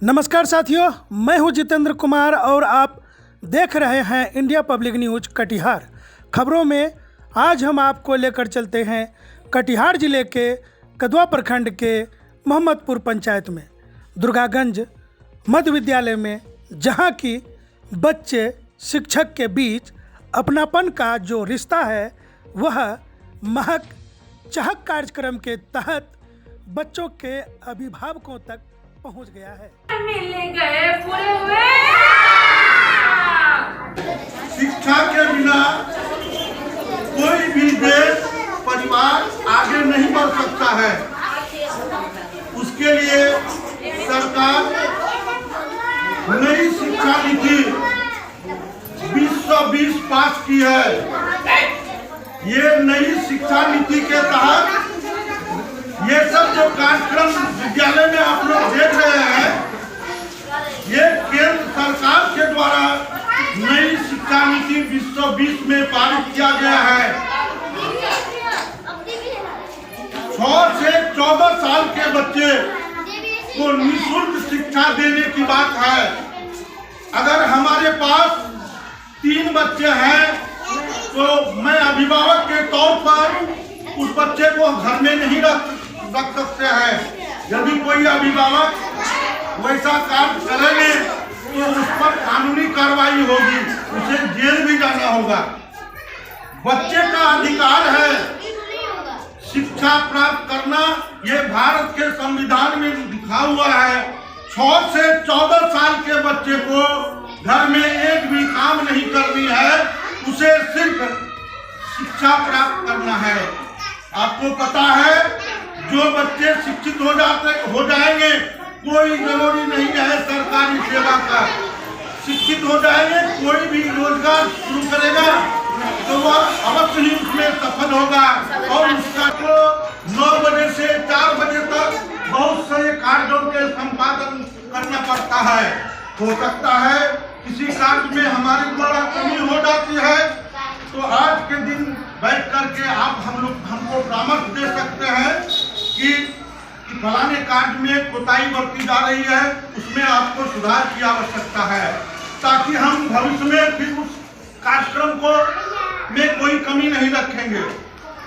नमस्कार साथियों, मैं हूं जितेंद्र कुमार और आप देख रहे हैं इंडिया पब्लिक न्यूज कटिहार। खबरों में आज हम आपको लेकर चलते हैं कटिहार जिले के कदवा प्रखंड के मोहम्मदपुर पंचायत में दुर्गागंज मध्य विद्यालय में, जहां की बच्चे शिक्षक के बीच अपनापन का जो रिश्ता है वह महक चहक कार्यक्रम के तहत बच्चों के अभिभावकों तक पहुंच गया है। मिलने गए पूरे हुए। शिक्षा के बिना कोई भी देश परिवार आगे नहीं बढ़ सकता है। उसके लिए सरकार नई शिक्षा नीति 2020 पास की है। ये नई शिक्षा नीति के तहत ये सब जो कार्यक्रम विद्यालय में आप लोग देख रहे हैं, ये केंद्र सरकार के द्वारा नई शिक्षा नीति 2020 में पारित किया गया है। 6 से 14 साल के बच्चे को निःशुल्क शिक्षा देने की बात है। अगर हमारे पास 3 बच्चे हैं तो मैं अभिभावक के तौर पर उस बच्चे को घर में नहीं रख सकते हैं। यदि कोई अभिभावक वैसा कार्य करेंगे तो उस पर कानूनी कार्रवाई होगी, उसे जेल भी जाना होगा। बच्चे का अधिकार है शिक्षा प्राप्त करना, ये भारत के संविधान में लिखा हुआ है। 6 से 14 साल के बच्चे को घर में एक भी काम नहीं करनी है, उसे सिर्फ शिक्षा प्राप्त करना है। आपको पता है जो बच्चे शिक्षित हो जाएंगे, कोई जरूरी नहीं है सरकारी सेवा का। शिक्षित हो जाएंगे, कोई भी रोजगार शुरू करेगा तो वह अवश्य ही उसमें सफल होगा। और उसका तो 9 बजे से 4 बजे तक बहुत सारे कार्यों के संपादन करना पड़ता है। हो सकता है किसी कार्य में हमारे द्वारा कमी हो जाती है, तो आज के दिन बैठ करके आप हमको परामर्श दे सकते हैं कि फलाने कार्य में कोताही बरती जा रही है, उसमें आपको सुधार की आवश्यकता है, ताकि हम भविष्य में फिर उस कार्यक्रम को में कोई कमी नहीं रखेंगे।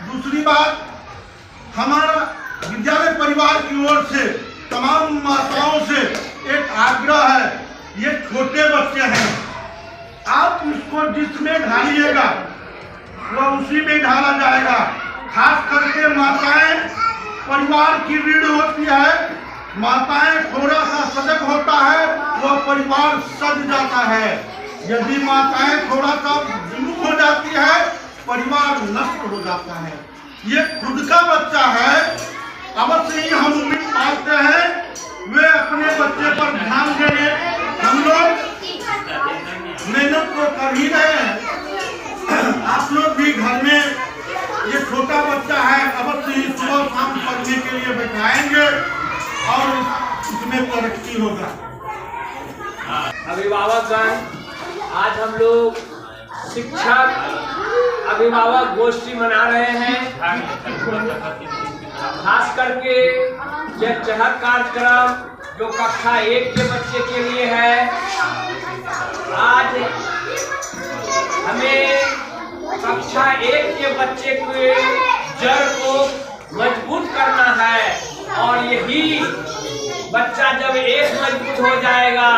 दूसरी बात, हमारा विद्यालय परिवार की ओर से तमाम माताओं से एक आग्रह है। ये छोटे बच्चे हैं, आप उसको जिसमें ढालिएगा वह उसी में ढाला जाएगा। खास करके माताएं परिवार की रीढ़ होती है। माताएं थोड़ा सा सजग होता है, वह परिवार सज जाता है। यदि माताएं थोड़ा सा विमुख हो जाती है, परिवार नष्ट हो जाता है। ये खुद का बच्चा है, अवश्य ही हम उम्मीद पालते हैं वे अपने बच्चे पर ध्यान देंगे। हम लोग मेहनत तो कर ही रहे हैं, आप लोग भी घर में ये छोटा बच्चा है, अवश्य ही सुबह शाम पढ़ने के लिए बैठाएंगे और उसमें तरक्की होगा। अभिभावकगण, आज हम लोग शिक्षक अभिभावक गोष्ठी मना रहे हैं। खास करके ये चहक कार्यक्रम जो कक्षा 1 के बच्चे के लिए है, आज हमें कक्षा 1 के बच्चे के जड़ को मजबूत करना है। और यही बच्चा जब एक मजबूत हो जाएगा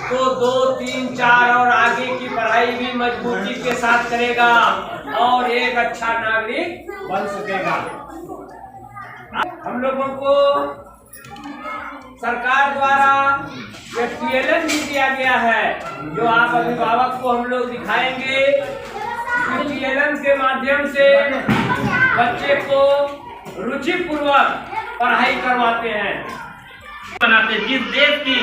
तो 2, 3, 4 और आगे की पढ़ाई भी मजबूती के साथ करेगा और एक अच्छा नागरिक बन सकेगा। हम लोगों को सरकार द्वारा TLM भी दिया गया है, जो आप अभिभावक को हम लोग दिखाएंगे। TLM के माध्यम से बच्चे को रुचिपूर्वक पढ़ाई करवाते हैं। बनाते जिस देश की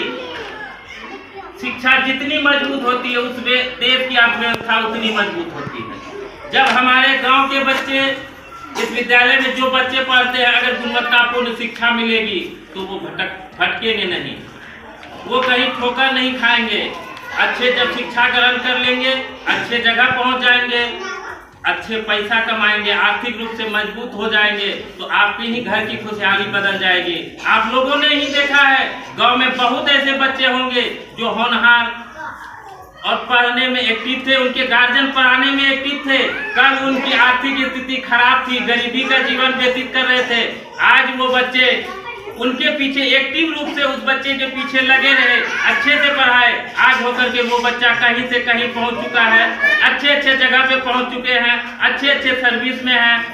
शिक्षा जितनी मजबूत होती है, उस देश की अर्थव्यवस्था उतनी मजबूत होती है। जब हमारे गांव के बच्चे इस विद्यालय में जो बच्चे पढ़ते हैं, अगर गुणवत्तापूर्ण शिक्षा मिलेगी तो वो भटकेंगे नहीं, वो कहीं ठोकर नहीं खाएंगे। अच्छे जब शिक्षा ग्रहण कर लेंगे, अच्छे जगह पहुंच जाएंगे, अच्छे पैसा कमाएंगे, आर्थिक रूप से मजबूत हो जाएंगे, तो आपके ही घर की खुशहाली बदल जाएगी। आप लोगों ने ही देखा है, गांव में बहुत ऐसे बच्चे होंगे जो होनहार और पढ़ने में एक्टिव थे, उनके गार्जियन पढ़ाने में एक्टिव थे। कल उनकी आर्थिक स्थिति खराब थी, गरीबी का जीवन व्यतीत कर रहे थे। आज वो बच्चे उनके पीछे एक्टिव रूप से उस बच्चे के पीछे लगे रहे, अच्छे से पढ़ाए। आज होकर के वो बच्चा कहीं से कहीं पहुंच चुका है, अच्छे अच्छे जगह पे पहुंच चुके हैं, अच्छे अच्छे सर्विस में हैं,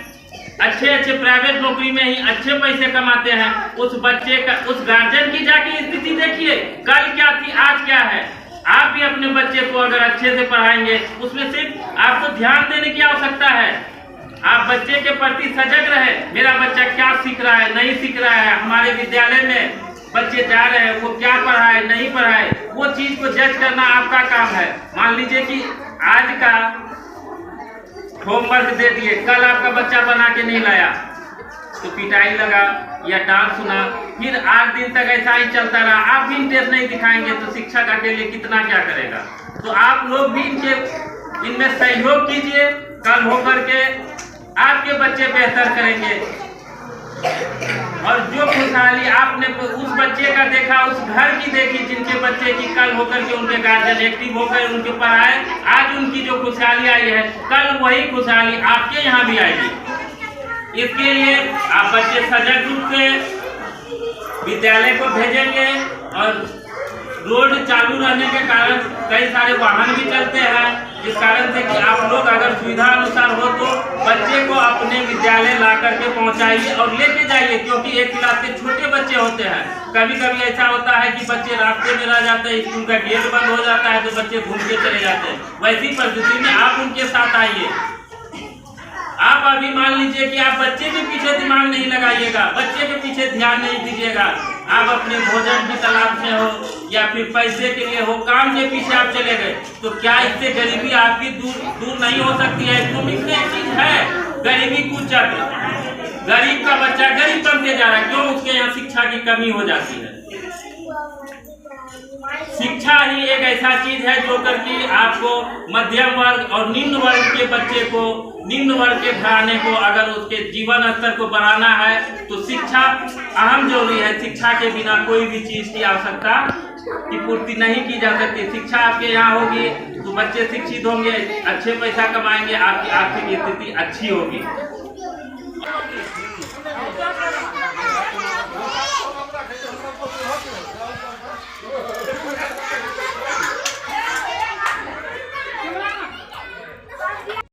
अच्छे अच्छे प्राइवेट नौकरी में ही अच्छे पैसे कमाते हैं। उस बच्चे का, उस गार्जियन की जाके स्थिति देखिए, कल क्या थी आज क्या है। आप भी अपने बच्चे को अगर अच्छे से पढ़ाएंगे, उसमें सिर्फ आपको ध्यान देने की आवश्यकता है। आप बच्चे के प्रति सजग रहे, मेरा बच्चा क्या सीख रहा है, नहीं सीख रहा है। हमारे विद्यालय में बच्चे जा रहे हैं, वो क्या पढ़ा है, नहीं पढ़ा है, वो चीज को जज करना आपका काम है। मान लीजिए कि आज का होमवर्क दे दिए, कल आपका बच्चा बना के नहीं लाया तो पिटाई लगा या डांट सुना, फिर 8 दिन तक ऐसा ही चलता रहा, आप भी इंटरेस्ट नहीं दिखाएंगे तो शिक्षक अकेले कितना क्या करेगा। तो आप लोग भी इनमें सहयोग कीजिए, कल होकर के आपके बच्चे बेहतर करेंगे। और जो खुशहाली आपने उस बच्चे का देखा, उस घर की देखी जिनके बच्चे की कल होकर के उनके गार्जियन एक्टिव होकर उनके पढ़ाए, आज उनकी जो खुशहाली आई है, कल वही खुशहाली आपके यहाँ भी आएगी। इसके लिए आप बच्चे सजग रूप से विद्यालय को भेजेंगे। और रोड चालू रहने के कारण कई सारे वाहन भी चलते हैं, जिस कारण से कि आप लोग अगर सुविधा अनुसार हो तो बच्चे को अपने विद्यालय ला करके पहुंचाइए और लेके जाइए, क्योंकि एक क्लास के छोटे बच्चे होते हैं। कभी कभी ऐसा होता है कि बच्चे रास्ते में रह जाते हैं, स्कूल का गेट बंद हो जाता है तो बच्चे घूम के चले जाते हैं। वैसी परिस्थिति में आप उनके साथ आइए। आप अभी मान लीजिए कि आप बच्चे के पीछे दिमाग नहीं लगाइएगा, बच्चे के पीछे ध्यान नहीं दीजिएगा। आप अपने भोजन की तलाश में हो या फिर पैसे के लिए हो, काम के पीछे आप चले गए, तो क्या इससे गरीबी आपकी दूर नहीं हो सकती है? इकोनॉमिक्स में एक चीज है, गरीबी कुचक्र। गरीब का बच्चा गरीब बनते जा रहा है, क्यों? उसके यहाँ शिक्षा की कमी हो जाती है। शिक्षा ही एक ऐसा चीज है जो करके आपको मध्यम वर्ग और निम्न वर्ग के बच्चे को, निम्न वर्ग के घराने को अगर उसके जीवन स्तर को बढ़ाना है तो शिक्षा अहम जरूरी है। शिक्षा के बिना कोई भी चीज की आवश्यकता की पूर्ति नहीं की जा सकती। शिक्षा आपके यहाँ होगी तो बच्चे शिक्षित होंगे, अच्छे पैसा कमाएंगे, आपकी आर्थिक स्थिति अच्छी होगी।